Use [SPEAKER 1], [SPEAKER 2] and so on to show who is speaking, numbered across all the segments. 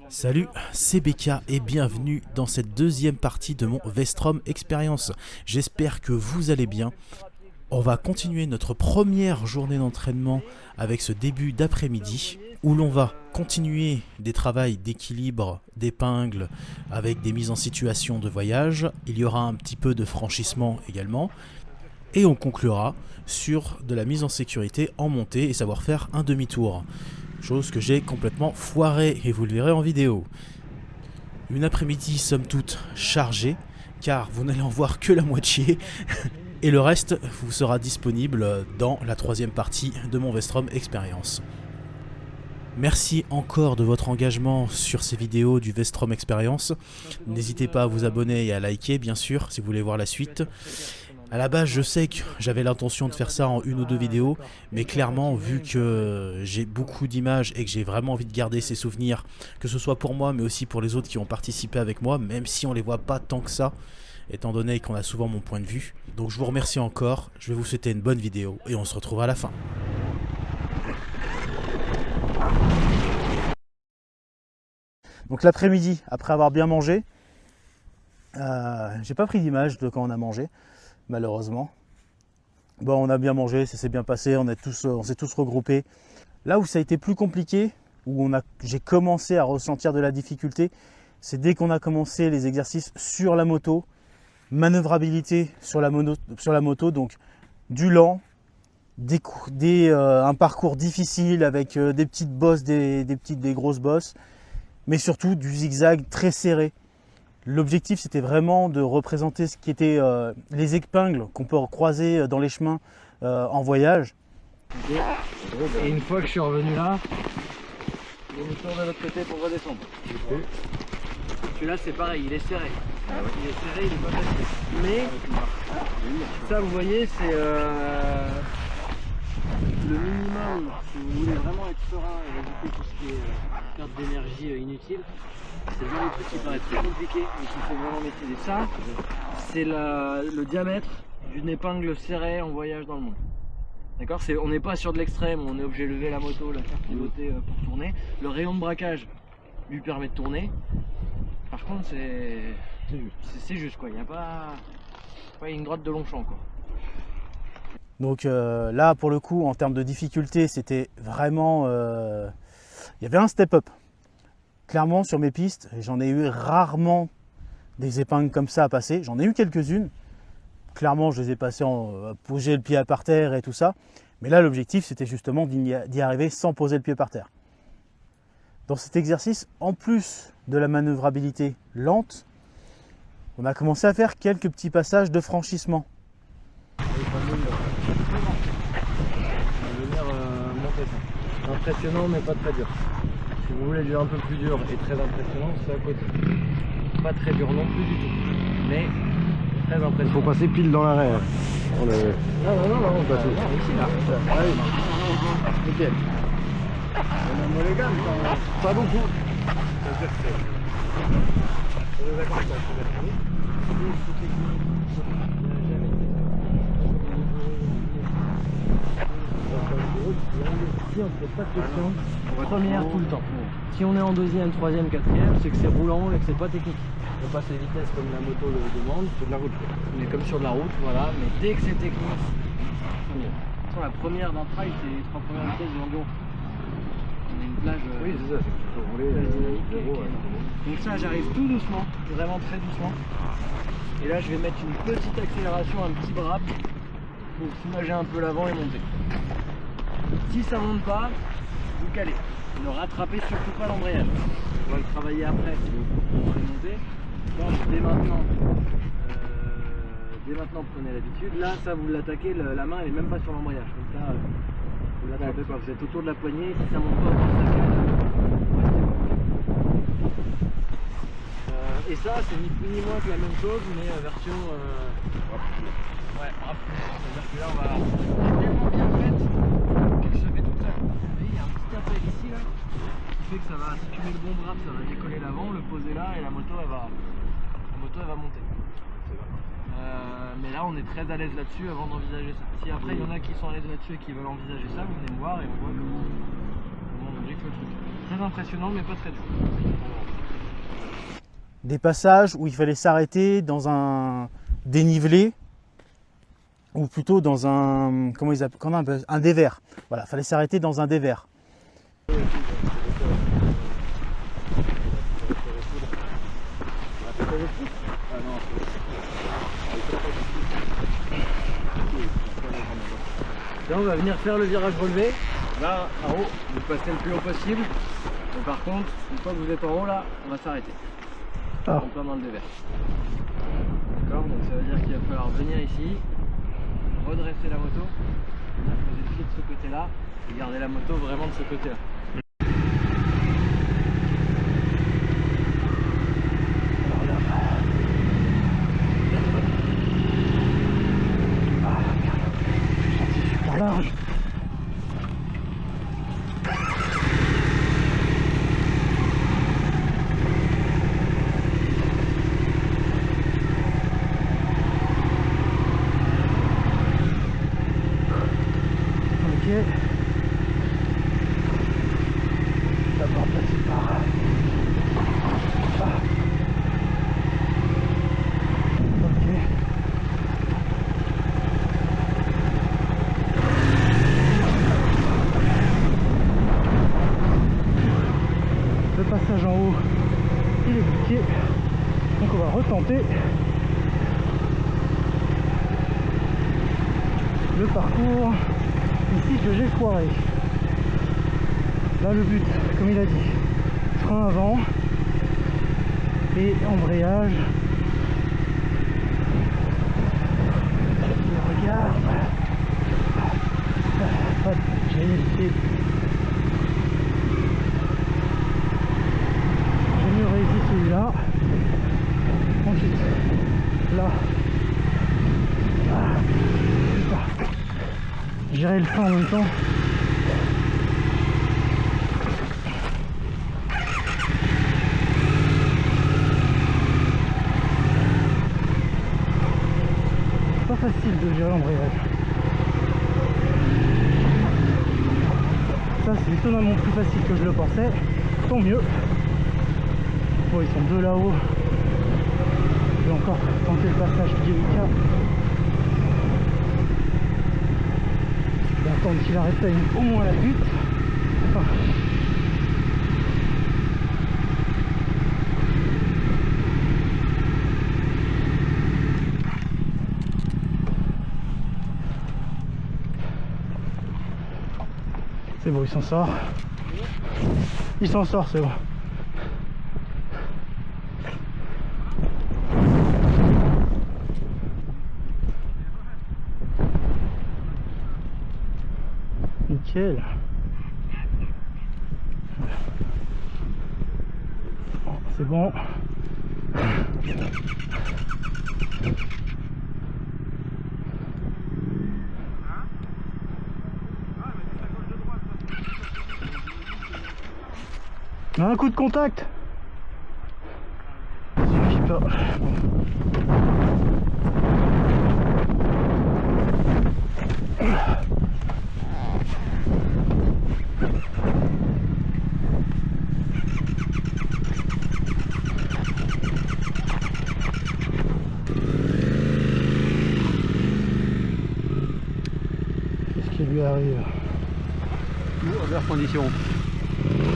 [SPEAKER 1] Salut, c'est BK et bienvenue dans cette deuxième partie de mon Vestrom Experience. J'espère que vous allez bien. On va continuer notre première journée d'entraînement avec ce début d'après-midi où l'on va continuer des travaux d'équilibre, d'épingle avec des mises en situation de voyage. Il y aura un petit peu de franchissement également. Et on conclura sur de la mise en sécurité en montée et savoir faire un demi-tour. Chose que j'ai complètement foirée et vous le verrez en vidéo. Une après-midi somme toute chargée, car vous n'allez en voir que la moitié, et le reste vous sera disponible dans la troisième partie de mon Vestrom Experience. Merci encore de votre engagement sur ces vidéos du Vestrom Experience. N'hésitez pas à vous abonner et à liker, bien sûr, si vous voulez voir la suite. À la base, je sais que j'avais l'intention de faire ça en une ou deux vidéos, mais clairement, vu que j'ai beaucoup d'images et que j'ai vraiment envie de garder ces souvenirs, que ce soit pour moi, mais aussi pour les autres qui ont participé avec moi, même si on les voit pas tant que ça, étant donné qu'on a souvent mon point de vue. Donc je vous remercie encore, je vais vous souhaiter une bonne vidéo et on se retrouve à la fin. Donc l'après-midi, après avoir bien mangé, j'ai pas pris d'image de quand on a mangé. Malheureusement. Bon, on a bien mangé, ça s'est bien passé, on s'est tous regroupés. Là où ça a été plus compliqué, où j'ai commencé à ressentir de la difficulté, c'est dès qu'on a commencé les exercices sur la moto, manœuvrabilité sur la moto, donc du lent, un parcours difficile avec des petites bosses, des grosses bosses, mais surtout du zigzag très serré. L'objectif, c'était vraiment de représenter ce qui était les épingles qu'on peut croiser dans les chemins en voyage.
[SPEAKER 2] Et une fois que je suis revenu là, je me tourne de l'autre côté pour redescendre. Celui-là, c'est pareil, il est serré. Il est serré, il est pas facile. Mais ça, vous voyez, c'est le minimum. Si vous voulez vraiment être serein et éviter tout ce qui est perte d'énergie inutile, c'est le genre de truc qui paraît très compliqué mais qu'il faut vraiment maîtriser. Ça, c'est le diamètre d'une épingle serrée en voyage dans le monde. D'accord, on n'est pas sur de l'extrême, on est obligé de lever la moto, la faire pivoter pour tourner. Le rayon de braquage lui permet de tourner. Par contre, c'est juste quoi, il n'y a pas une grotte de Longchamp quoi.
[SPEAKER 1] Donc là, pour le coup, en termes de difficulté, c'était vraiment... il y avait un step-up. Clairement, sur mes pistes, j'en ai eu rarement des épingles comme ça à passer. J'en ai eu quelques-unes. Clairement, je les ai passées en poser le pied par terre et tout ça. Mais là, l'objectif, c'était justement d'y arriver sans poser le pied par terre. Dans cet exercice, en plus de la manœuvrabilité lente, on a commencé à faire quelques petits passages de franchissement.
[SPEAKER 2] On va venir monter ça. Impressionnant, mais pas très dur. Si vous voulez du un peu plus dur et très impressionnant, c'est à côté. Pas très dur non plus du tout, mais très impressionnant. Il faut passer pile dans l'arrêt. Non, pas tout. Ici, là. Ah oui. Nickel. On a les gammes, pas beaucoup. Si on ne pose pas de questions, première tout le temps. Si on est en deuxième, troisième, quatrième, c'est que c'est roulant et que c'est pas technique. On passe les vitesses comme la moto le demande. C'est de la route. On est comme sur de la route, voilà. Mais dès que c'est technique, c'est mieux. De toute façon, la première d'un trail, c'est les 3 premières vitesses du enduro. On a une plage. Oui, c'est ça, c'est qu'il faut rouler dynamique. Donc ça, j'arrive tout doucement, vraiment très doucement. Et là, je vais mettre une petite accélération, un petit brap pour soulager un peu l'avant et monter. Si ça monte pas, vous calez. Ne rattrapez surtout pas l'embrayage. On va le travailler après si vous voulez monter. Donc dès maintenant, prenez l'habitude. Là, ça vous l'attaquez, la main elle est même pas sur l'embrayage. Comme ça, vous l'attrapez pas. Vous êtes autour de la poignée. Si ça monte pas, vous et ça, c'est ni plus ni moins que la même chose, mais version ouais, c'est-à-dire que là, on va tellement bien faite qu'elle se fait toute seule. Vous voyez, il y a un petit appel ici là, qui fait que ça va, si tu mets le bon bras, ça va décoller l'avant, le poser là, et la moto elle va monter. Mais là, on est très à l'aise là-dessus avant d'envisager ça. Si après il y en a qui sont à l'aise là-dessus et qui veulent envisager ça, vous venez me voir et on voit comment on injecte le truc. Très impressionnant, mais pas très dur.
[SPEAKER 1] Des passages où il fallait s'arrêter dans un dénivelé, ou plutôt dans un, comment ils appellent, comment on appelle, un dévers. Voilà, il fallait s'arrêter dans un dévers.
[SPEAKER 2] Là on va venir faire le virage relevé. Là en haut, vous passez le plus haut possible. Mais par contre, une fois que vous êtes en haut là, on va s'arrêter. En plein dans le dévers. D'accord, donc ça veut dire qu'il va falloir venir ici, redresser la moto, venir poser le pied de ce côté-là et garder la moto vraiment de ce côté-là.
[SPEAKER 1] Large. Ok. D'abord passer par là. Ok. Le passage en haut, il est bloqué. Donc on va retenter le parcours ici que j'ai foiré. Là le but, comme il a dit, frein avant et embrayage. Et regarde. Hop, j'ai évité. J'ai mieux réussi celui-là. Ensuite, là. Gérer le frein en même temps. Pas facile de gérer l'embrayage. Ça c'est étonnamment plus facile que je le pensais. Tant mieux. Bon, ils sont deux là-haut. Je vais encore tenter le passage délicat. Je vais attendre qu'il arrête au moins la butte. Enfin, c'est bon, il s'en sort. Il s'en sort, c'est bon. Nickel. C'est bon. Un coup de contact. Ça suffit pas. Qu'est-ce qui lui arrive?
[SPEAKER 2] Over condition.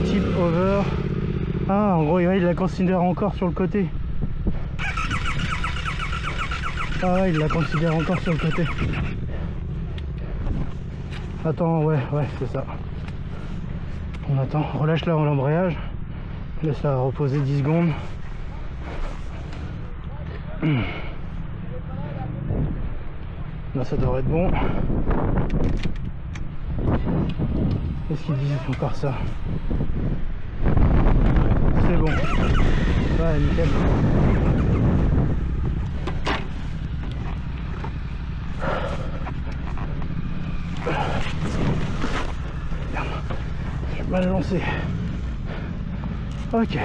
[SPEAKER 1] Tip over. Ah, en gros, il la considère encore sur le côté. Ah ouais, il la considère encore sur le côté. Attends, ouais, c'est ça. On attend, relâche là l'embrayage. Laisse-la reposer 10 secondes. Là, ça devrait être bon. Qu'est-ce qu'il dit encore ça? C'est bon. Ouais, nickel. Merde. J'ai mal lancé. Ok.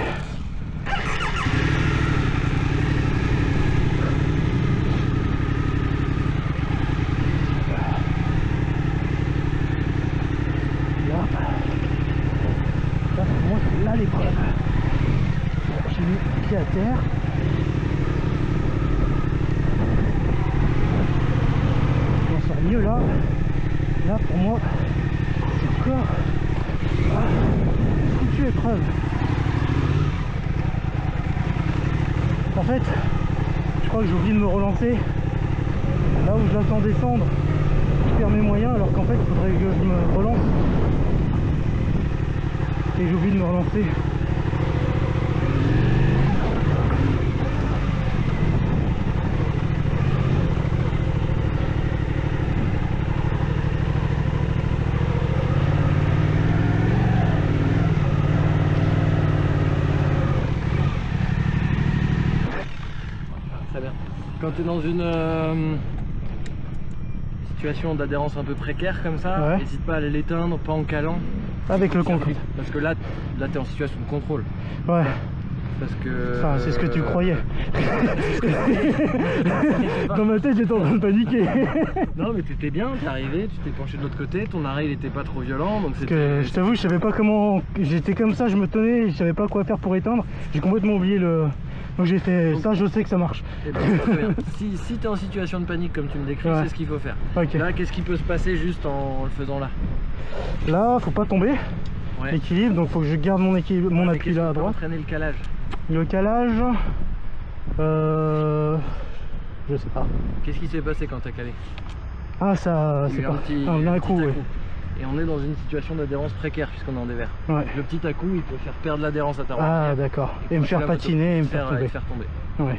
[SPEAKER 1] Là, pour moi,
[SPEAKER 3] J'ai mis le pied à terre. On en sort mieux là. Là pour moi, c'est encore foutu épreuve. En fait, je crois que j'ai oublié de me relancer. Là où je l'attends descendre, je perds mes moyens alors qu'en fait il faudrait que je me relance. Et j'ai oublié de me relancer.
[SPEAKER 2] Très bien. Quand tu es dans une situation d'adhérence un peu précaire comme ça,
[SPEAKER 3] Ouais.
[SPEAKER 2] n'hésite pas à aller l'éteindre, pas en calant.
[SPEAKER 3] Avec le contrôle.
[SPEAKER 2] Parce que là tu es en situation de contrôle.
[SPEAKER 3] Ouais.
[SPEAKER 2] Parce que.
[SPEAKER 3] Enfin, c'est ce que tu croyais. Dans ma tête, j'étais en train de paniquer.
[SPEAKER 2] Non, mais t'étais bien, t'es arrivé, tu t'es penché de l'autre côté, ton arrêt il était pas trop violent, donc
[SPEAKER 3] Parce
[SPEAKER 2] c'était.
[SPEAKER 3] que je t'avoue, je savais pas comment. J'étais comme ça, je me tenais, je savais pas quoi faire pour éteindre. J'ai complètement oublié le. Donc j'ai fait ça, je sais que ça marche.
[SPEAKER 2] Eh ben, très bien. Si t'es en situation de panique comme tu me décris,
[SPEAKER 3] Ouais.
[SPEAKER 2] c'est ce qu'il faut faire.
[SPEAKER 3] Ok.
[SPEAKER 2] Là, qu'est-ce qui peut se passer juste en le faisant là?
[SPEAKER 3] Là, faut pas tomber.
[SPEAKER 2] Ouais.
[SPEAKER 3] Équilibre, donc faut que je garde mon équilibre, mon
[SPEAKER 2] Mais
[SPEAKER 3] appui
[SPEAKER 2] qu'est-ce
[SPEAKER 3] là à
[SPEAKER 2] qui peut
[SPEAKER 3] droite.
[SPEAKER 2] entraîner le calage.
[SPEAKER 3] Le calage, je sais pas.
[SPEAKER 2] Qu'est-ce qui s'est passé quand t'as calé?
[SPEAKER 3] Ah, ça,
[SPEAKER 2] Il y a
[SPEAKER 3] c'est
[SPEAKER 2] eu
[SPEAKER 3] pas.
[SPEAKER 2] petit
[SPEAKER 3] D'un coup, oui.
[SPEAKER 2] à-coup. Et on est dans une situation d'adhérence précaire puisqu'on est en dévers.
[SPEAKER 3] Ouais.
[SPEAKER 2] Le petit à-coup, il peut faire perdre l'adhérence à ta roue.
[SPEAKER 3] Ah, d'accord. Et me faire patiner et me faire tomber.
[SPEAKER 2] faire tomber.
[SPEAKER 3] Ouais.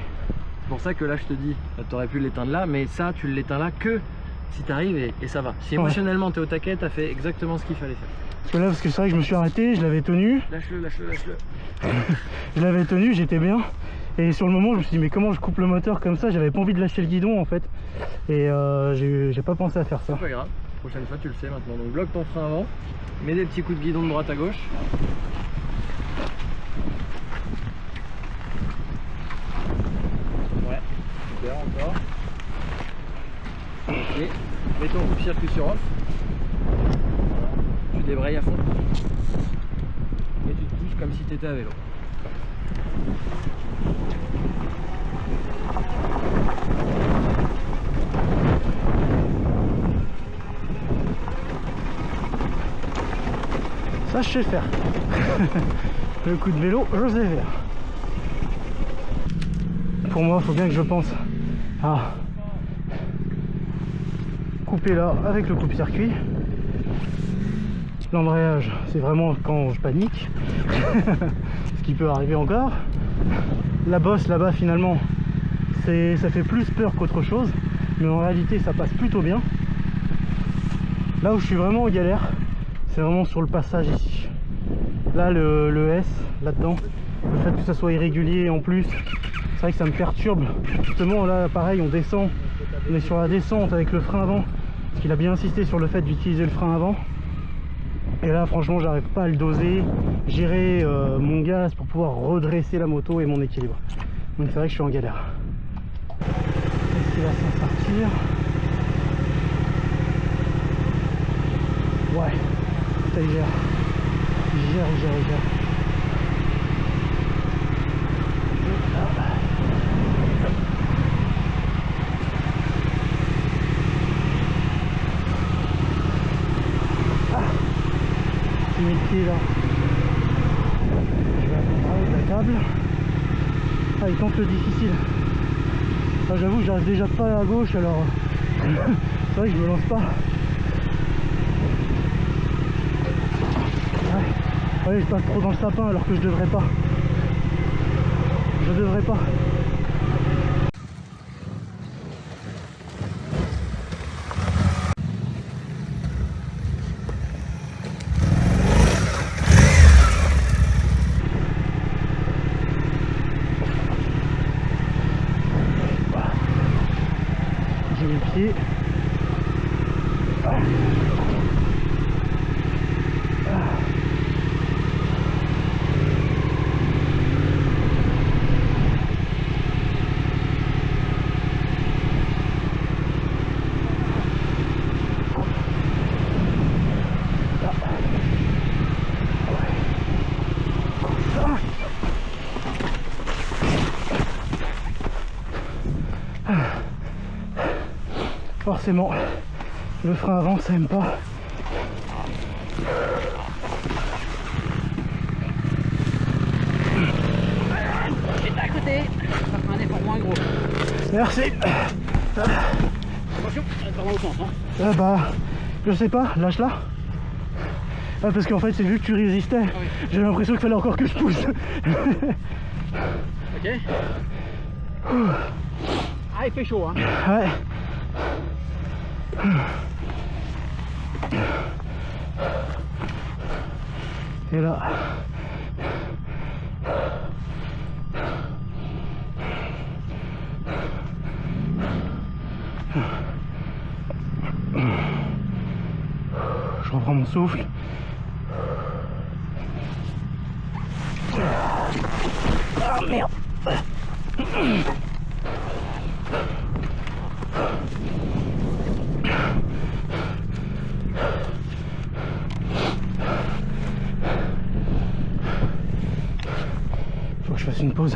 [SPEAKER 2] C'est pour ça que là, je te dis, t'aurais pu l'éteindre là, mais ça, tu l'éteins là que si t'arrives et ça va. Si
[SPEAKER 3] Ouais.
[SPEAKER 2] émotionnellement t'es au taquet, t'as fait exactement ce qu'il fallait faire.
[SPEAKER 3] Parce que là, parce que c'est vrai que je me suis arrêté, je l'avais tenu.
[SPEAKER 2] Lâche-le, lâche-le, lâche-le.
[SPEAKER 3] Je l'avais tenu, j'étais bien. Et sur le moment, je me suis dit, mais comment je coupe le moteur comme ça? J'avais pas envie de lâcher le guidon en fait. Et j'ai pas pensé à faire ça.
[SPEAKER 2] C'est pas grave, prochaine fois tu le sais maintenant. Donc bloque ton frein avant, mets des petits coups de guidon de droite à gauche. Ouais, super encore. Ok, mets ton coupe-circuit sur off. Tu débrayes à fond. Et tu te pousses comme si tu étais à vélo.
[SPEAKER 3] Ça, je sais faire. Le coup de vélo, je sais faire. Pour moi, il faut bien que je pense à couper là avec le coupe-circuit. L'embrayage, c'est vraiment quand je panique. Ce qui peut arriver encore. La bosse là-bas, finalement, ça fait plus peur qu'autre chose. Mais en réalité, ça passe plutôt bien. Là où je suis vraiment en galère, c'est vraiment sur le passage ici. Là, le S, là-dedans, le fait que ça soit irrégulier en plus, c'est vrai que ça me perturbe. Justement, là, pareil, on descend, on est sur la descente avec le frein avant, parce qu'il a bien insisté sur le fait d'utiliser le frein avant. Et là, franchement, j'arrive pas à le doser, gérer mon gaz pour pouvoir redresser la moto et mon équilibre. Donc c'est vrai que je suis en galère. Est-ce qu'il va s'en sortir? Ouais, ça il gère. Il gère. J'ai mis le pied là. Je vais attendre avec la table. Ah, il tente le difficile. Ah, j'avoue, j'arrive déjà pas à gauche alors. C'est vrai que je me lance pas. Ouais, je passe trop dans le sapin alors que je devrais pas. Je devrais pas. J'ai mis le pied. forcément le frein avant ça aime pas.
[SPEAKER 2] J'étais à côté. Ça fait un effort moins gros.
[SPEAKER 3] Merci.
[SPEAKER 2] Attention, elle part dans l'autre sens. Hein.
[SPEAKER 3] Bah, je sais pas, lâche-la. Ah, parce qu'en fait, c'est vu que tu résistais,
[SPEAKER 2] Ah oui.
[SPEAKER 3] j'ai l'impression qu'il fallait encore que je pousse.
[SPEAKER 2] Ok. Ah, il fait chaud, hein.
[SPEAKER 3] Ouais. Et là. Je reprends mon souffle. Ah merde. Faut que je fasse une pause.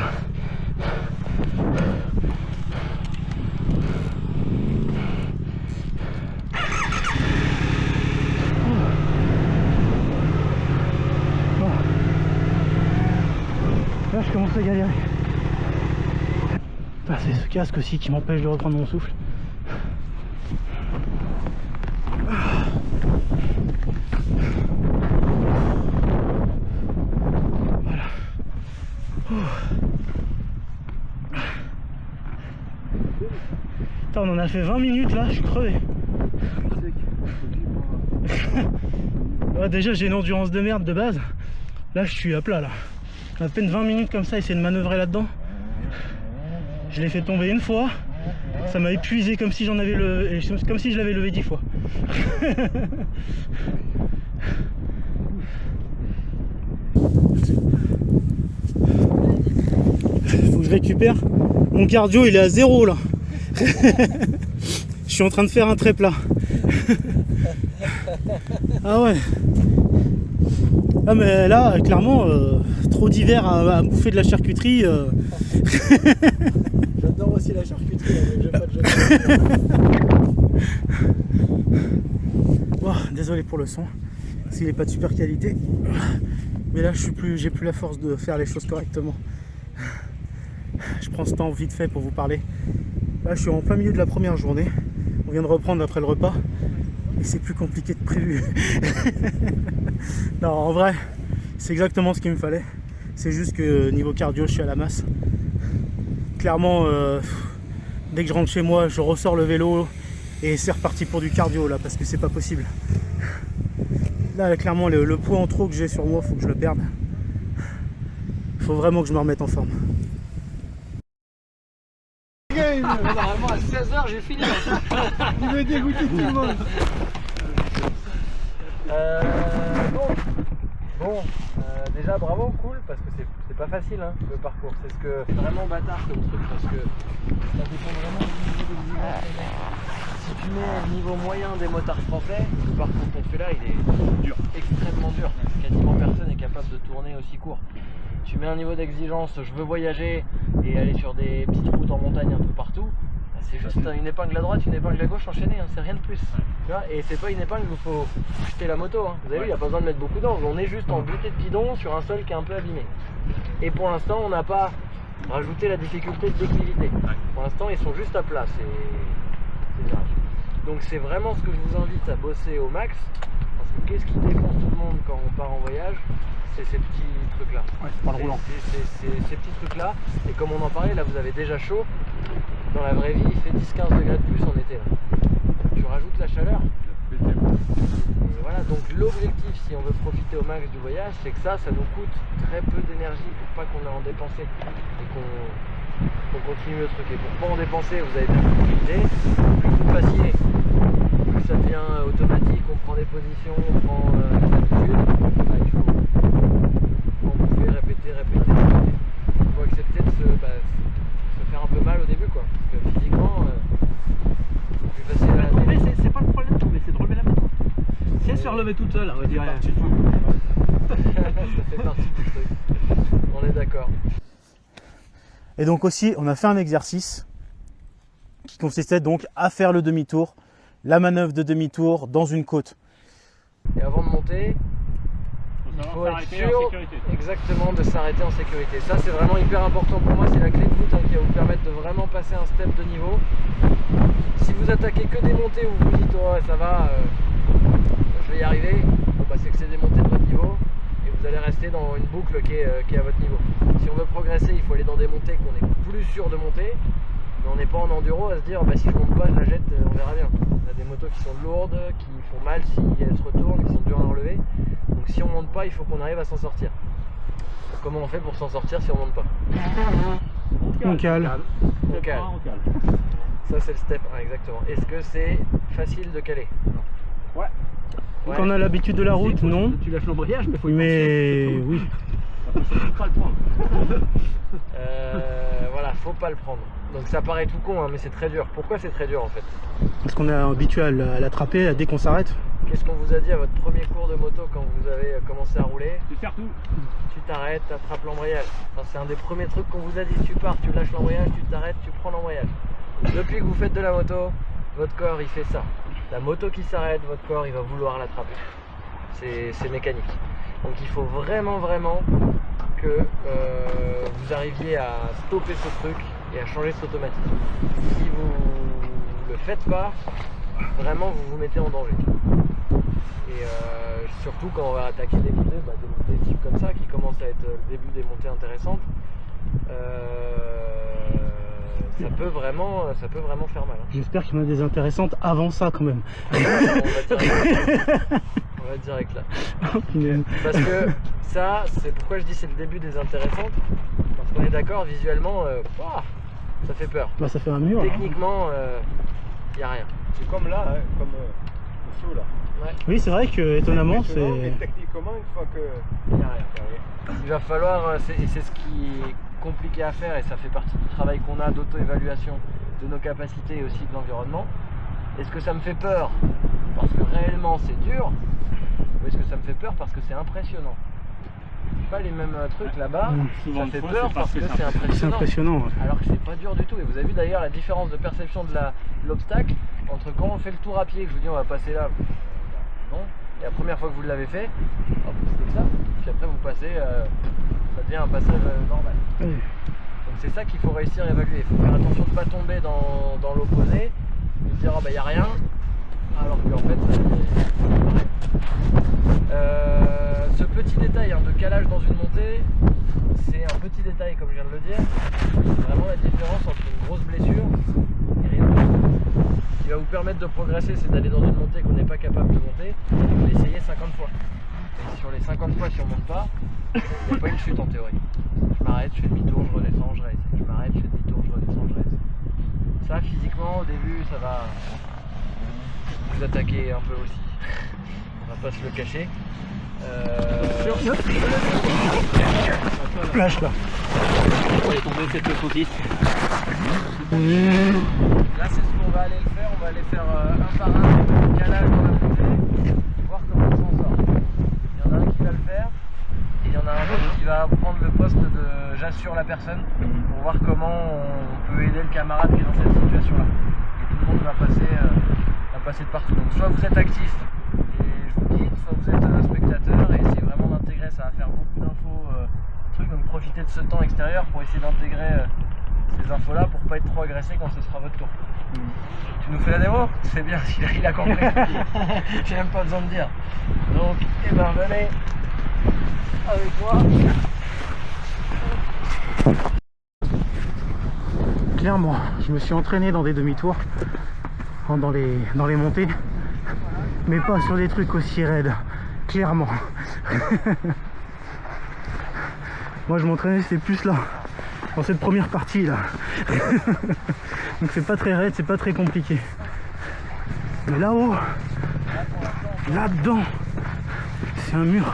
[SPEAKER 3] Là je commence à galérer. Ah, c'est ce casque aussi qui m'empêche de reprendre mon souffle. Voilà. Putain, on en a fait 20 minutes là, je suis crevé. Ouais, déjà j'ai une endurance de merde de base. Là je suis à plat là. À peine 20 minutes comme ça, essayer de manœuvrer là-dedans. Je l'ai fait tomber une fois. Ça m'a épuisé comme si j'en avais levé, comme si je l'avais levé 10 fois. Faut que je récupère. Mon cardio il est à 0 là. Je suis en train de faire un très plat. Ah ouais. Ah mais là clairement trop d'hiver à bouffer de la charcuterie.
[SPEAKER 2] J'adore aussi la charcuterie, mais j'ai pas de jeu.
[SPEAKER 3] Oh, désolé pour le son, s'il n'est pas de super qualité. Mais là j'ai plus la force de faire les choses correctement. Je prends ce temps vite fait pour vous parler. Là je suis en plein milieu de la première journée. On vient de reprendre après le repas. Et c'est plus compliqué que prévu. Non, en vrai, c'est exactement ce qu'il me fallait. C'est juste que niveau cardio, je suis à la masse. Clairement, dès que je rentre chez moi, je ressors le vélo et c'est reparti pour du cardio là, parce que c'est pas possible. Là, clairement, le poids en trop que j'ai sur moi, faut que je le perde. Faut vraiment que je me remette en forme.
[SPEAKER 2] Normalement à 16h j'ai fini.
[SPEAKER 3] Il veut dégoûter tout le monde.
[SPEAKER 2] Déjà bravo, cool, parce que c'est pas facile hein, le parcours. C'est ce que vraiment bâtard comme truc, parce que ça dépend vraiment du niveau d'exigence. Si tu mets le niveau moyen des motards français, le parcours qu'on fait là il est dur, extrêmement dur. Quasiment personne n'est capable de tourner aussi court. Tu mets un niveau d'exigence, je veux voyager et aller sur des petites routes en montagne un peu partout. C'est juste une épingle à droite, une épingle à gauche enchaînée, hein, c'est rien de plus. Tu vois, et c'est pas une épingle où il faut jeter la moto. Hein. Vous avez vu, il n'y a pas besoin de mettre beaucoup d'angle. On est juste en butée de bidon sur un sol qui est un peu abîmé. Et pour l'instant, on n'a pas rajouté la difficulté de déclivité. Pour l'instant, ils sont juste à plat, c'est virage. Donc c'est vraiment ce que je vous invite à bosser au max. Parce que qu'est-ce qui défonce tout le monde quand on part en voyage? C'est ces petits trucs là.
[SPEAKER 3] Ouais, c'est pas le roulant.
[SPEAKER 2] Ces petits trucs là. Et comme on en parlait, là vous avez déjà chaud. Dans la vraie vie, il fait 10-15 degrés de plus en été là. Tu rajoutes la chaleur. Et voilà, donc l'objectif si on veut profiter au max du voyage, c'est que ça nous coûte très peu d'énergie pour pas qu'on ait en dépenser. Et qu'on continue le truc. Et pour pas en dépenser, vous avez bien profité. Plus vous passiez, plus ça devient automatique, on prend des positions, on prend des habitudes. Là, il faut en bouffer, répéter. Il faut accepter de se faire un peu mal au début, quoi. Parce que physiquement, c'est plus facile à
[SPEAKER 4] tomber, c'est pas le problème de tomber, c'est de relever la moto. Si elle se relever toute seule, on va dire.
[SPEAKER 2] Ça fait partie du truc. On est d'accord.
[SPEAKER 3] Et donc aussi, on a fait un exercice qui consistait donc à faire le demi-tour la manœuvre de demi-tour dans une côte.
[SPEAKER 2] Et avant de monter, il faut être sûr exactement de s'arrêter en sécurité. Ça c'est vraiment hyper important pour moi, c'est la clé de voûte qui va vous permettre de vraiment passer un step de niveau. Si vous attaquez que des montées où vous dites oh ça va, je vais y arriver, bon, bah, c'est que c'est des montées de votre niveau et vous allez rester dans une boucle qui est à votre niveau. Si on veut progresser, il faut aller dans des montées qu'on est plus sûr de monter, mais on n'est pas en enduro à se dire bah, si je monte pas je la jette, on verra bien. On a des motos qui sont lourdes, qui font mal si elles se retournent, qui sont dures à relever. Donc si on monte pas, il faut qu'on arrive à s'en sortir. Comment on fait pour s'en sortir si on monte pas?
[SPEAKER 3] On cale.
[SPEAKER 2] On cale. Ça c'est le step 1 exactement. Est-ce que c'est facile de caler?
[SPEAKER 4] Ouais.
[SPEAKER 2] Ouais.
[SPEAKER 3] Quand on a l'habitude de la route, non.
[SPEAKER 4] Tu lâches l'embrayage, mais faut y
[SPEAKER 3] Mais oui.
[SPEAKER 4] penser. Faut pas le prendre.
[SPEAKER 2] Voilà, faut pas le prendre. Donc ça paraît tout con, hein, mais c'est très dur. Pourquoi c'est très dur en fait?
[SPEAKER 3] Parce qu'on est habitué à l'attraper dès qu'on s'arrête.
[SPEAKER 2] Qu'est-ce qu'on vous a dit à votre premier cours de moto quand vous avez commencé à rouler?
[SPEAKER 4] Tu sers tout.
[SPEAKER 2] Tu t'arrêtes, tu attrapes l'embrayage. Enfin, c'est un des premiers trucs qu'on vous a dit. Tu pars, tu lâches l'embrayage, tu t'arrêtes, tu prends l'embrayage. Depuis que vous faites de la moto, votre corps il fait ça. La moto qui s'arrête, votre corps il va vouloir l'attraper. C'est mécanique. Donc il faut vraiment que vous arriviez à stopper ce truc et à changer cet automatisme. Si vous le faites pas, vraiment vous vous mettez en danger. Et surtout quand on va attaquer des montées types comme ça qui commencent à être le début des montées intéressantes, ça peut vraiment faire mal. Hein.
[SPEAKER 3] J'espère qu'il y en a des intéressantes avant ça quand même.
[SPEAKER 2] On va direct là. Parce que ça, c'est pourquoi je dis c'est le début des intéressantes. Parce qu'on est d'accord, visuellement, ça fait peur.
[SPEAKER 3] Bah ça fait un mur.
[SPEAKER 2] Techniquement, il n'y a rien.
[SPEAKER 5] C'est comme là, hein, comme le saut là.
[SPEAKER 2] Ouais.
[SPEAKER 3] Oui, c'est vrai que étonnamment
[SPEAKER 5] Et
[SPEAKER 3] c'est.
[SPEAKER 5] techniquement, une fois que.
[SPEAKER 2] Il n'y a rien. Il va falloir, et c'est ce qui est compliqué à faire, et ça fait partie du travail qu'on a d'auto-évaluation de nos capacités et aussi de l'environnement. Est-ce que ça me fait peur parce que réellement c'est dur, ou est-ce que ça me fait peur parce que c'est impressionnant? Pas les mêmes trucs là-bas, ça fait peur parce que c'est impressionnant.
[SPEAKER 3] C'est impressionnant. Ouais.
[SPEAKER 2] Alors que c'est pas dur du tout. Et vous avez vu d'ailleurs la différence de perception de l'obstacle entre quand on fait le tour à pied, que je vous dis on va passer là, non, et la première fois que vous l'avez fait, hop, c'est comme ça, puis après vous passez, ça devient un passage normal.
[SPEAKER 3] Oui.
[SPEAKER 2] Donc c'est ça qu'il faut réussir à évaluer. Il faut faire attention de ne pas tomber dans l'opposé, de se dire oh bah y a rien, alors qu'en fait c'est pareil. Ce petit détail de calage dans une montée, c'est un petit détail comme je viens de le dire. C'est vraiment la différence entre une grosse blessure et rien. Ce qui va vous permettre de progresser, c'est d'aller dans une montée qu'on n'est pas capable de monter, et de l'essayer 50 fois. Et sur les 50 fois, si on ne monte pas, il n'y a pas une chute en théorie. Je m'arrête, je fais demi-tour, je redescends, je réessaye. Je m'arrête, je fais demi-tour, je redescends, je réessaye. Ça, physiquement, au début, ça va vous attaquer un peu aussi. On va pas se le cacher.
[SPEAKER 3] Lâche là.
[SPEAKER 4] On est tombé cette saucisse.
[SPEAKER 2] Là, c'est ce qu'on va aller le faire. On va aller faire un par un, calage dans la montée, voir comment on s'en sort. Il y en a un qui va le faire, et il y en a un autre qui va prendre le poste de j'assure la personne pour voir comment on peut aider le camarade qui est dans cette situation-là. Et tout le monde va passer de partout. Donc, soit vous êtes actif, et je vous guide, soit vous êtes un spectateur, et essayez vraiment d'intégrer. Ça va faire beaucoup d'infos, donc profitez de ce temps extérieur pour essayer d'intégrer ces infos là pour pas être trop agressé quand ce sera votre tour. Tu nous fais la démo? C'est bien, il a compris. J'ai même pas besoin de dire. Donc, eh ben venez avec moi.
[SPEAKER 3] Clairement, je me suis entraîné dans des demi-tours, dans les montées, mais pas sur des trucs aussi raides. Clairement. Moi je m'entraînais, c'est plus là, dans cette première partie là. Donc c'est pas très raide, c'est pas très compliqué. Mais là-haut, là-dedans, c'est un mur.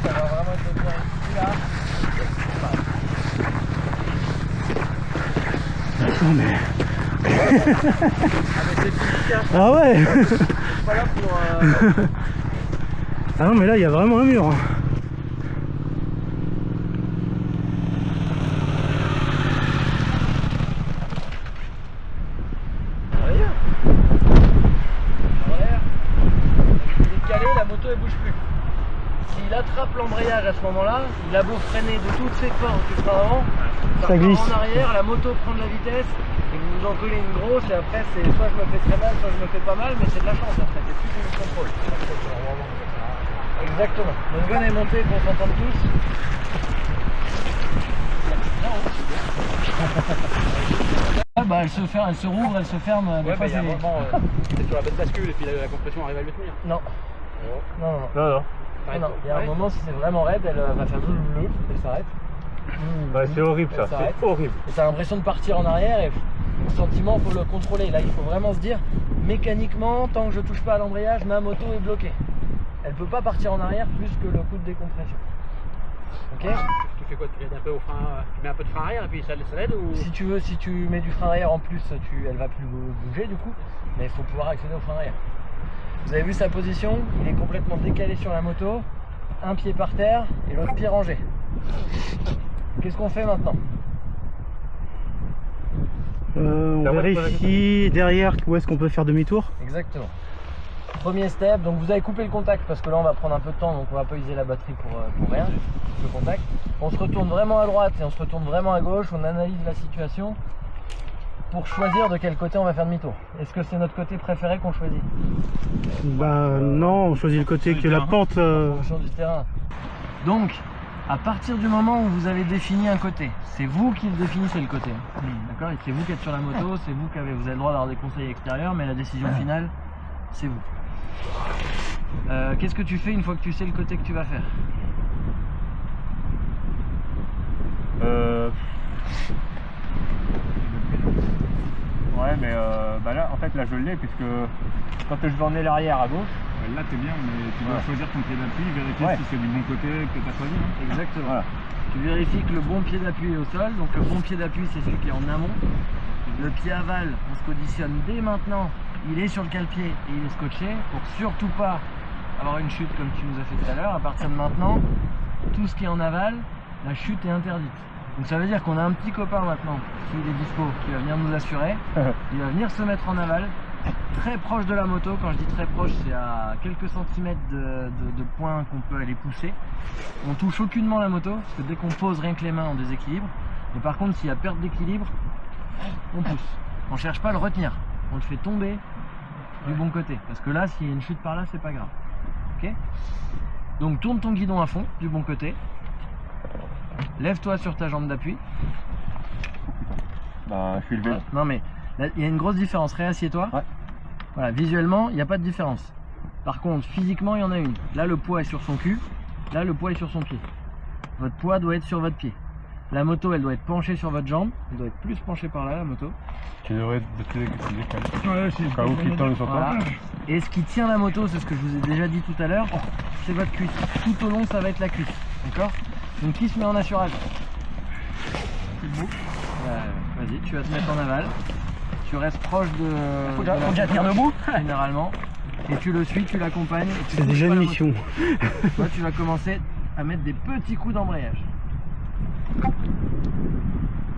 [SPEAKER 2] Ça va vraiment être bien ici là.
[SPEAKER 3] Attends mais...
[SPEAKER 2] c'est physique, hein.
[SPEAKER 3] Ah ouais.
[SPEAKER 2] Je suis pas là pour...
[SPEAKER 3] Ah non mais là il y a vraiment un mur. Hein.
[SPEAKER 2] attrape l'embrayage à ce moment-là, il a beau freiner de toutes ses forces du frein avant,
[SPEAKER 3] Ça glisse.
[SPEAKER 2] en arrière, la moto prend de la vitesse, et vous vous en collez une grosse, et après c'est soit je me fais très mal, soit je me fais pas mal, mais c'est de la chance après, c'est plus du contrôle. Exactement. Donc gun est monté, qu'on s'entende tous. Ah bah elle se rouvre, elle se ferme. Des fois,
[SPEAKER 4] il y a un moment, c'est sur la bonne bascule et puis la compression arrive à le tenir.
[SPEAKER 2] Non. Non.
[SPEAKER 3] Non.
[SPEAKER 2] Non, il y a un moment, si c'est vraiment raide, elle va faire bleu, elle s'arrête.
[SPEAKER 3] Ouais, c'est horrible ça,
[SPEAKER 2] Elle s'arrête.
[SPEAKER 3] c'est horrible.
[SPEAKER 2] Et t'as l'impression de partir en arrière et le sentiment, il faut le contrôler. Là, il faut vraiment se dire, mécaniquement, tant que je touche pas à l'embrayage, ma moto est bloquée. Elle peut pas partir en arrière plus que le coup de décompression. Ok.
[SPEAKER 4] Tu fais quoi? Tu aides un peu au frein, tu mets un peu de frein arrière et puis ça l'aide ou...
[SPEAKER 2] Si tu mets du frein arrière en plus, elle va plus bouger du coup, mais il faut pouvoir accéder au frein arrière. Vous avez vu sa position? Il est complètement décalé sur la moto, un pied par terre et l'autre pied rangé. Qu'est-ce qu'on fait maintenant?
[SPEAKER 3] On vérifie derrière où est-ce qu'on peut faire demi-tour.
[SPEAKER 2] Exactement. Premier step, donc vous avez coupé le contact parce que là on va prendre un peu de temps, donc on va pas user la batterie pour rien, le contact. On se retourne vraiment à droite et on se retourne vraiment à gauche, on analyse la situation pour choisir de quel côté on va faire demi-tour. Est-ce que c'est notre côté préféré qu'on choisit?
[SPEAKER 3] Bah non, on choisit le côté que la pente...
[SPEAKER 2] En fonction du terrain. Donc, à partir du moment où vous avez défini un côté, c'est vous qui le définissez le côté. D'accord? Et c'est vous qui êtes sur la moto, c'est vous qui avez le droit d'avoir des conseils extérieurs, mais la décision finale, c'est vous. Qu'est-ce que tu fais une fois que tu sais le côté que tu vas faire?
[SPEAKER 6] Ouais, mais bah là, en fait, là je l'ai puisque quand je vais emmener l'arrière à gauche.
[SPEAKER 5] Là t'es bien, mais tu dois choisir ton pied d'appui, vérifier si c'est du bon côté que tu as choisi.
[SPEAKER 2] Exactement.
[SPEAKER 6] Voilà.
[SPEAKER 2] Tu vérifies que le bon pied d'appui est au sol, donc le bon pied d'appui c'est celui qui est en amont. Le pied aval, on se conditionne dès maintenant, il est sur le cale-pied et il est scotché pour surtout pas avoir une chute comme tu nous as fait tout à l'heure. À partir de maintenant, tout ce qui est en aval, la chute est interdite. Donc ça veut dire qu'on a un petit copain maintenant, s'il est dispo, qui va venir nous assurer. Il va venir se mettre en aval, très proche de la moto. Quand je dis très proche, c'est à quelques centimètres de point qu'on peut aller pousser. On touche aucunement la moto, parce que dès qu'on pose rien que les mains, on déséquilibre. Mais par contre, s'il y a perte d'équilibre, on pousse. On cherche pas à le retenir, on le fait tomber du bon côté. Parce que là, s'il y a une chute par là, c'est pas grave. Ok? Donc tourne ton guidon à fond, du bon côté. Lève-toi sur ta jambe d'appui.
[SPEAKER 6] Bah, je suis levé.
[SPEAKER 2] Non mais, là, il y a une grosse différence. Réassieds-toi.
[SPEAKER 6] Ouais.
[SPEAKER 2] Voilà, visuellement, il n'y a pas de différence. Par contre, physiquement, il y en a une. Là, le poids est sur son cul. Là, le poids est sur son pied. Votre poids doit être sur votre pied. La moto, elle doit être penchée sur votre jambe. Elle doit être plus penchée par là, la moto.
[SPEAKER 6] Tu devrais te décaler.
[SPEAKER 5] Ouais, si
[SPEAKER 6] Au cas où qu'il tourne sur toi.
[SPEAKER 2] Voilà. Et ce qui tient la moto, c'est ce que je vous ai déjà dit tout à l'heure, c'est votre cuisse. Tout au long, ça va être la cuisse. D'accord? Donc, qui se met en assurage? Vas-y, tu vas te mettre en aval. Tu restes proche de.
[SPEAKER 4] Faut déjà tenir debout.
[SPEAKER 2] Généralement. Et tu le suis, tu l'accompagnes.
[SPEAKER 3] C'est déjà une mission.
[SPEAKER 2] Toi, tu vas commencer à mettre des petits coups d'embrayage.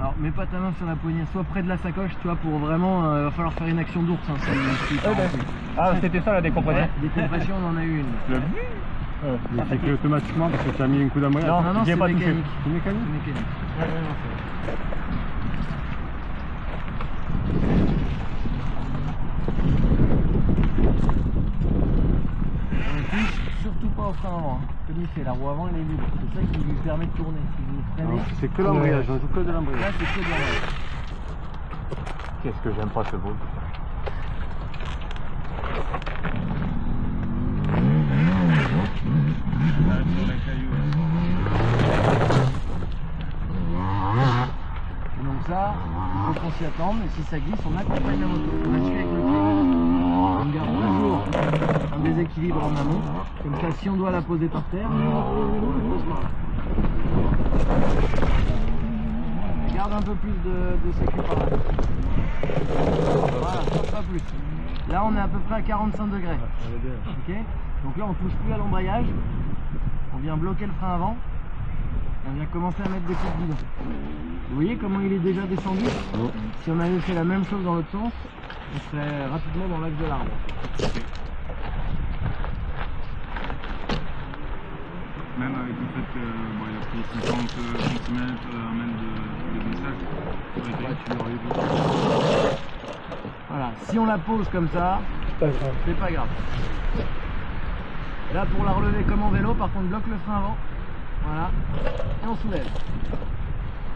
[SPEAKER 2] Alors, mets pas ta main sur la poignée, soit près de la sacoche, tu vois, pour vraiment. Va falloir faire une action d'ours. Hein,
[SPEAKER 6] Ah, c'était ça la décompression.
[SPEAKER 2] Ouais, décompression, on en a eu une.
[SPEAKER 6] C'est fait automatiquement parce que tu as mis un coup d'ambrayage.
[SPEAKER 2] Non, c'est mécanique.
[SPEAKER 6] C'est mécanique.
[SPEAKER 2] Mécanique. On touche surtout pas au frein avant. Comme il fait, la roue avant elle est libre. C'est ça qui lui permet de tourner. Si vous freinez,
[SPEAKER 6] C'est que l'embrayage, on joue que de l'embrayage.
[SPEAKER 2] là c'est que de l'embrayage.
[SPEAKER 6] Qu'est-ce que j'aime pas ce bruit.
[SPEAKER 2] Et donc ça, il faut qu'on s'y attende. Et si ça glisse, on accompagne la moto. On la suit avec le pied. On garde toujours un déséquilibre en amont. Comme ça, si on doit la poser par terre, on la pose par là. Garde un peu plus de sécu par là. Voilà, pas plus. Là, on est à peu près à 45 degrés. Ok. Donc là, on touche plus à l'embrayage. On vient bloquer le frein avant. Et on vient commencer à mettre des coups de guidon. Vous voyez comment il est déjà descendu? Si on avait fait la même chose dans l'autre sens, on serait rapidement dans l'axe de l'arbre.
[SPEAKER 5] Même fait bon, il a pris 50 cm, 1 mètre de glissage.
[SPEAKER 2] Ouais, tu l'aurais vu. Voilà, si on la pose comme ça, c'est pas grave. Là pour la relever comme en vélo, par contre bloque le frein avant. Voilà. Et on soulève.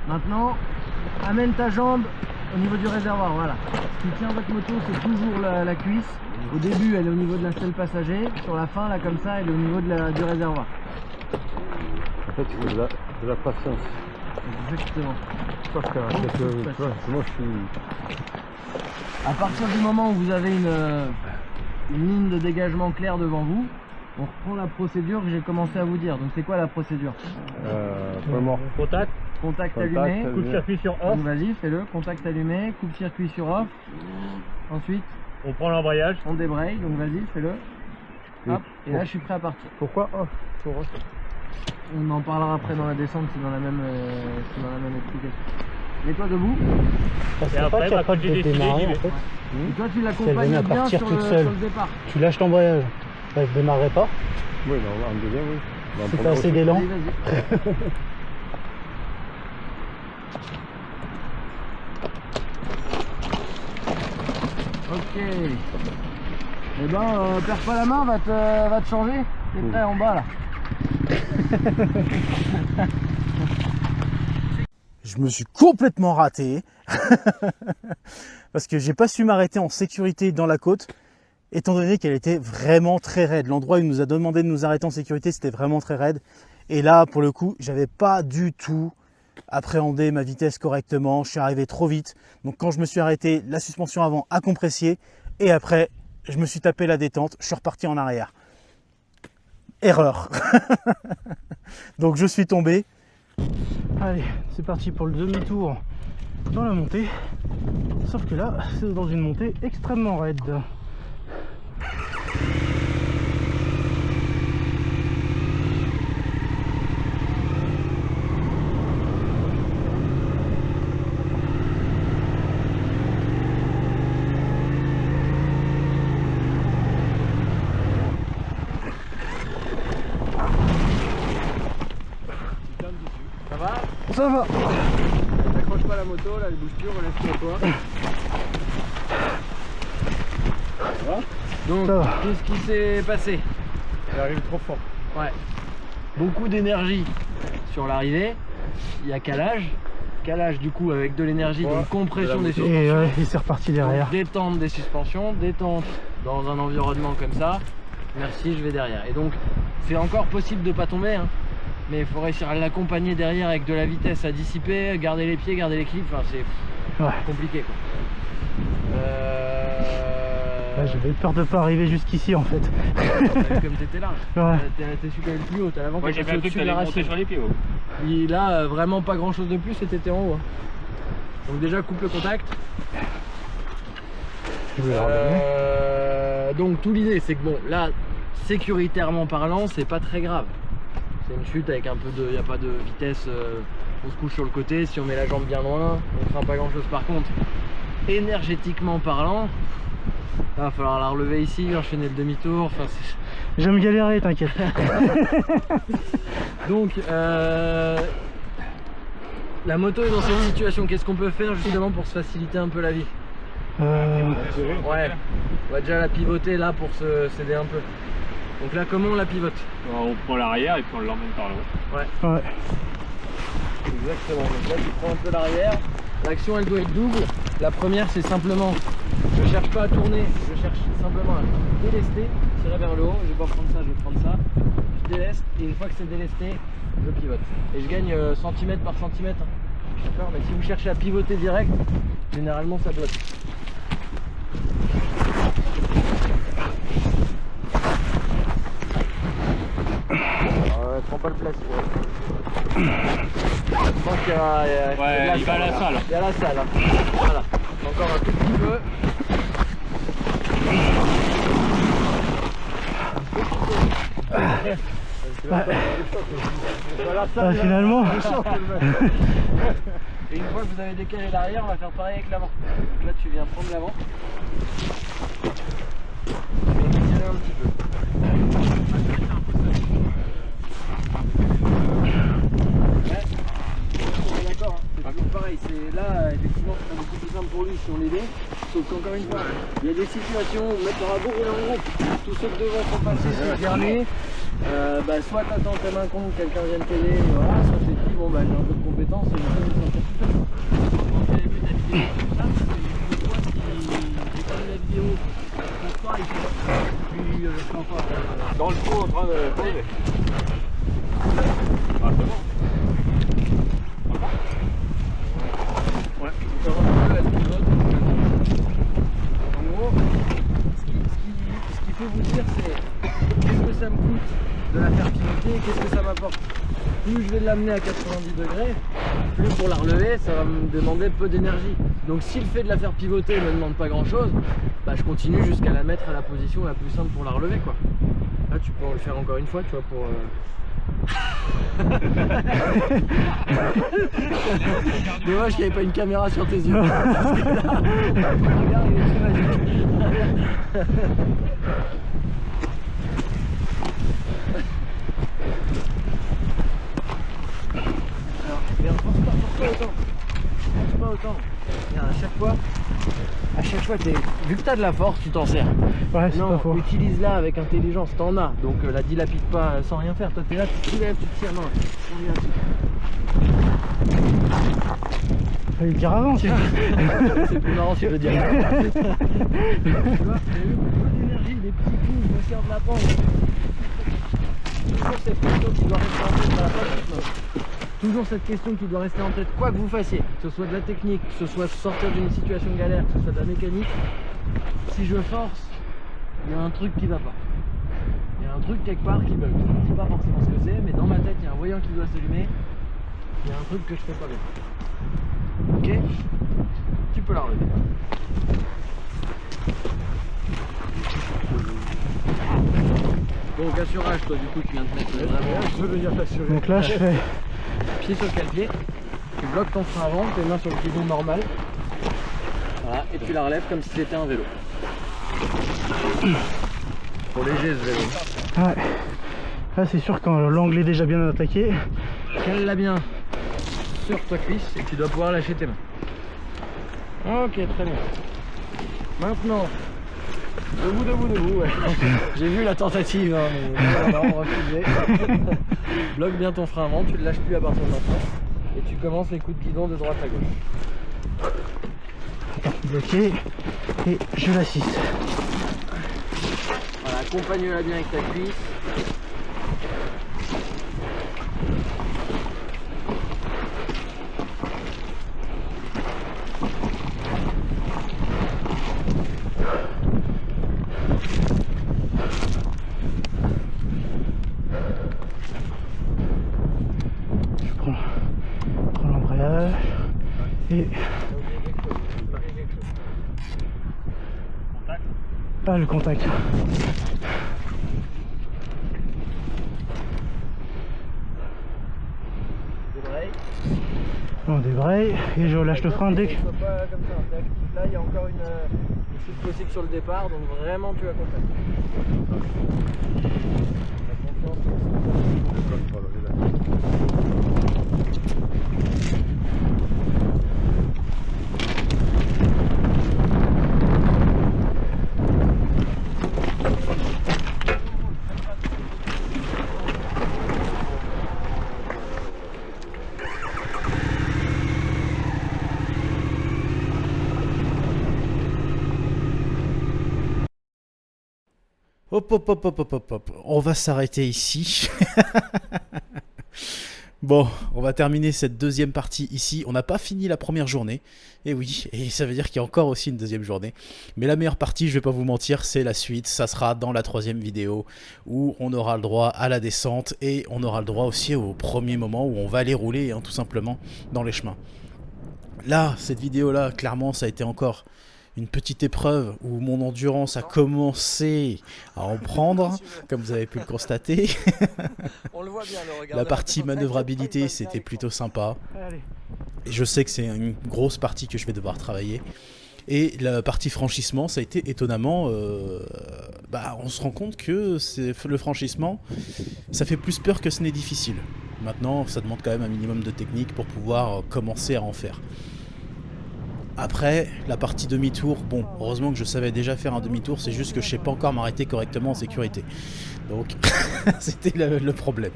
[SPEAKER 2] Maintenant, amène ta jambe au niveau du réservoir. Voilà. Ce qui tient votre moto, c'est toujours la cuisse. Au début, elle est au niveau de la selle passager. Sur la fin, là comme ça, elle est au niveau du réservoir.
[SPEAKER 7] En fait, il faut de la patience.
[SPEAKER 2] Exactement.
[SPEAKER 7] Sauf que, moi je suis...
[SPEAKER 2] À partir du moment où vous avez une ligne de dégagement claire devant vous, on reprend la procédure que j'ai commencé à vous dire. Donc c'est quoi la procédure?
[SPEAKER 7] Point mort.
[SPEAKER 2] Contact allumé.
[SPEAKER 6] Coupe-circuit sur off.
[SPEAKER 2] Donc vas-y, fais-le. Contact allumé, coupe-circuit sur off. Ensuite,
[SPEAKER 6] On prend l'embrayage.
[SPEAKER 2] on débraye. Donc vas-y, fais-le. Hop. Et là, je suis prêt à partir.
[SPEAKER 7] Pourquoi off?
[SPEAKER 2] On en parlera après dans la descente, c'est dans la même explication. Mets-toi debout.
[SPEAKER 6] Et après, bah, quand j'ai décidé, j'y vais.
[SPEAKER 2] Et toi, tu
[SPEAKER 3] elle
[SPEAKER 2] l'accompagnes
[SPEAKER 3] venait à
[SPEAKER 2] bien
[SPEAKER 3] partir
[SPEAKER 2] sur
[SPEAKER 3] toute
[SPEAKER 2] le
[SPEAKER 3] seule.
[SPEAKER 2] départ.
[SPEAKER 3] Tu lâches l'embrayage. Elle ne démarrerait pas.
[SPEAKER 7] Oui, non, en deuxième, oui.
[SPEAKER 3] Si t'as assez d'élan.
[SPEAKER 2] Vas-y, vas-y. Ok. Eh ben, perds pas la main, va te changer. T'es prêt en bas là.
[SPEAKER 1] Je me suis complètement raté parce que j'ai pas su m'arrêter en sécurité dans la côte, étant donné qu'elle était vraiment très raide. L'endroit où il nous a demandé de nous arrêter en sécurité, c'était vraiment très raide. Et là, pour le coup, j'avais pas du tout appréhendé ma vitesse correctement. Je suis arrivé trop vite. Donc quand je me suis arrêté, la suspension avant a compressé et après, je me suis tapé la détente. Je suis reparti en arrière. Erreur. Donc je suis tombé.
[SPEAKER 3] Allez, c'est parti pour le demi-tour dans la montée. Sauf que là, c'est dans une montée extrêmement raide.
[SPEAKER 2] Ça va?
[SPEAKER 3] Ça va.
[SPEAKER 2] T'accroches pas la moto, là, elle bouge plus, relève-toi toi. Donc,
[SPEAKER 3] Ça va.
[SPEAKER 2] qu'est-ce qui s'est passé?
[SPEAKER 6] Il arrive trop fort.
[SPEAKER 2] Ouais. Beaucoup d'énergie sur l'arrivée. Il y a calage. Calage du coup avec de l'énergie, donc compression des suspensions.
[SPEAKER 3] Et ouais, il s'est reparti derrière.
[SPEAKER 2] Donc, détente des suspensions, détente dans un environnement comme ça. Merci, je vais derrière. Et donc, c'est encore possible de pas tomber, hein. Mais il faut réussir à l'accompagner derrière avec de la vitesse à dissiper, garder les pieds, garder l'équilibre. Enfin, c'est compliqué quoi.
[SPEAKER 3] Ouais, j'avais peur de pas arriver jusqu'ici en fait.
[SPEAKER 2] Comme t'étais là,
[SPEAKER 3] Ouais.
[SPEAKER 2] t'es super le plus haut, t'as l'avant
[SPEAKER 6] Moi
[SPEAKER 2] qui
[SPEAKER 6] j'ai
[SPEAKER 2] est
[SPEAKER 6] bien
[SPEAKER 2] passé
[SPEAKER 6] cru que
[SPEAKER 2] au-dessus de la
[SPEAKER 6] t'allais monter
[SPEAKER 2] racine.
[SPEAKER 6] sur les pieds. Ouais.
[SPEAKER 2] Il a vraiment pas grand chose de plus et t'étais en haut. Hein. Donc déjà coupe le contact.
[SPEAKER 3] Je vais
[SPEAKER 2] Donc tout l'idée c'est que bon là sécuritairement parlant c'est pas très grave. C'est une chute avec un peu de. Y a pas de vitesse, on se couche sur le côté, si on met la jambe bien loin, on fera pas grand chose. Par contre, énergétiquement parlant, il va falloir la relever ici, enchaîner le demi-tour. Enfin,
[SPEAKER 3] j'aime galérer, t'inquiète.
[SPEAKER 2] donc la moto est dans cette situation, qu'est-ce qu'on peut faire justement pour se faciliter un peu la vie? Ouais, on va déjà la pivoter là pour s'aider un peu. Donc là comment on la pivote?
[SPEAKER 6] On prend l'arrière et puis on l'emmène par le haut.
[SPEAKER 2] Ouais.
[SPEAKER 3] Ouais.
[SPEAKER 2] Exactement, donc là tu prends un peu l'arrière. L'action elle doit être double. La première c'est simplement, je cherche pas à tourner, je cherche simplement à délester, tirer vers le haut, je vais pas prendre ça, je vais prendre ça. Je déleste et une fois que c'est délesté, je pivote. Et je gagne centimètre par centimètre. Hein. D'accord, mais si vous cherchez à pivoter direct, généralement ça bloque. Prends pas le place. Je pense qu'il y a
[SPEAKER 6] Il va à la salle.
[SPEAKER 2] Il y a la salle. Hein. Voilà. Encore un tout petit peu.
[SPEAKER 3] Finalement.
[SPEAKER 2] Et une fois que vous avez décalé l'arrière, on va faire pareil avec l'avant. Donc là tu viens prendre l'avant. Et décaler un petit peu. pareil, c'est là, effectivement, c'est beaucoup plus simple pour lui si on l'aidait. Sauf qu'encore une fois, il y a des situations où mettre le rabot rouler en groupe, tous ceux que devant sont passés sur le dernier, soit t'attends tes mains compte, quelqu'un vienne t'aider, voilà, soit tu te dis, bon bah j'ai un peu de compétences, je vais me sortir tout seul. Quand j'avais vu ta vidéo comme ça, c'est une fois qui j'ai pas vu la vidéo, pour toi il fait puis je suis encore
[SPEAKER 6] Dans le trou en train de tomber. Ah, c'est bon.
[SPEAKER 2] Ouais. En gros, ce qu'il faut vous dire, c'est qu'est-ce que ça me coûte de la faire pivoter, qu'est-ce que ça m'apporte. Plus je vais l'amener à 90 degrés, plus pour la relever, ça va me demander peu d'énergie. Donc si le fait de la faire pivoter ne me demande pas grand-chose, je continue jusqu'à la mettre à la position la plus simple pour la relever, quoi. Là, tu peux le faire encore une fois, tu vois, pour... Dommage qu'il n'y avait pas une caméra sur tes yeux. Parce que là, le regard il est tout magique. Alors, regarde, pense pas autant. Pense pas autant. Regarde, à chaque fois, vu que tu as de la force, tu t'en sers.
[SPEAKER 3] Ouais, c'est pas faux.
[SPEAKER 2] Utilise-la avec intelligence, t'en as. Donc la dilapide pas sans rien faire. Toi, t'es là, tu te lèves, tu te tires. Non,
[SPEAKER 3] Fallait le dire avant, tiens.
[SPEAKER 2] c'est plus marrant si je le dis. Tu vois, il y a eu beaucoup d'énergie, des petits coups, je me sers de la pente. Toujours cette question qui doit rester en tête à la fin. Toujours cette question qui doit rester en tête, quoi que vous fassiez, que ce soit de la technique, que ce soit sortir d'une situation de galère, que ce soit de la mécanique, si je force, il y a un truc qui va pas. Il y a un truc quelque part qui bug. Je ne sais pas forcément ce que c'est, mais dans ma tête, il y a un voyant qui doit s'allumer. Il y a un truc que je fais pas bien. Ok? Tu peux la relever. Donc assurage, toi du coup tu viens de mettre vraiment.
[SPEAKER 3] Je veux venir t'assurer. Donc là je fais
[SPEAKER 2] pied sur le cale-pied, tu bloques ton frein avant, tes mains sur le guidon normal. Voilà, et tu la relèves comme si c'était un vélo. Trop léger ce vélo.
[SPEAKER 3] Ouais. Là c'est sûr quand l'angle est déjà bien attaqué.
[SPEAKER 2] Cale-la bien sur ta cuisse et tu dois pouvoir lâcher tes mains. Ok, très bien. Maintenant, debout, ouais. J'ai vu la tentative, hein, mais non, refusé. Bloque bien ton frein avant, tu ne le lâches plus à partir de maintenant. Et tu commences les coups de guidon de droite à gauche.
[SPEAKER 3] Bloqué, et je l'assiste.
[SPEAKER 2] Voilà, accompagne-la bien avec ta cuisse.
[SPEAKER 3] Et... Ah, le contact. On débraye et je lâche le frein dès que...
[SPEAKER 2] Pas comme ça, t'es actif. Là il y a encore une chute possible sur le départ, donc vraiment tu accompagnes. La confiance.
[SPEAKER 1] Hop. On va s'arrêter ici. Bon, on va terminer cette deuxième partie ici. On n'a pas fini la première journée. Et oui, et ça veut dire qu'il y a encore aussi une deuxième journée. Mais la meilleure partie, je vais pas vous mentir, c'est la suite. Ça sera dans la troisième vidéo où on aura le droit à la descente et on aura le droit aussi au premier moment où on va aller rouler, hein, tout simplement, dans les chemins. Là, cette vidéo-là, clairement, ça a été encore une petite épreuve où mon endurance a commencé à en prendre, comme vous avez pu le constater.
[SPEAKER 2] On le voit bien, le regard.
[SPEAKER 1] La partie manœuvrabilité, c'était plutôt sympa. Et je sais que c'est une grosse partie que je vais devoir travailler. Et la partie franchissement, ça a été étonnamment... on se rend compte que le franchissement, ça fait plus peur que ce n'est difficile. Maintenant, ça demande quand même un minimum de technique pour pouvoir commencer à en faire. Après, la partie demi-tour, bon, heureusement que je savais déjà faire un demi-tour, c'est juste que je sais pas encore m'arrêter correctement en sécurité. Donc, c'était le problème.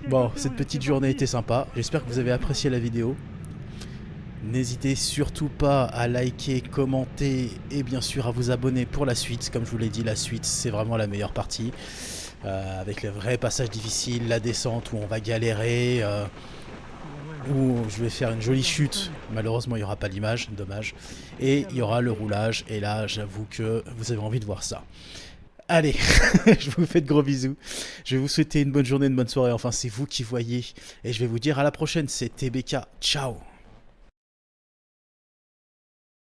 [SPEAKER 1] Bon, cette petite journée était sympa, j'espère que vous avez apprécié la vidéo. N'hésitez surtout pas à liker, commenter et bien sûr à vous abonner pour la suite. Comme je vous l'ai dit, la suite c'est vraiment la meilleure partie. Avec les vrais passages difficiles, la descente où on va galérer, où je vais faire une jolie chute. Malheureusement il n'y aura pas l'image, dommage. Et il y aura le roulage et là j'avoue que vous avez envie de voir ça. Allez, je vous fais de gros bisous. Je vais vous souhaiter une bonne journée, une bonne soirée. Enfin c'est vous qui voyez. Et je vais vous dire à la prochaine, c'est TBK. Ciao.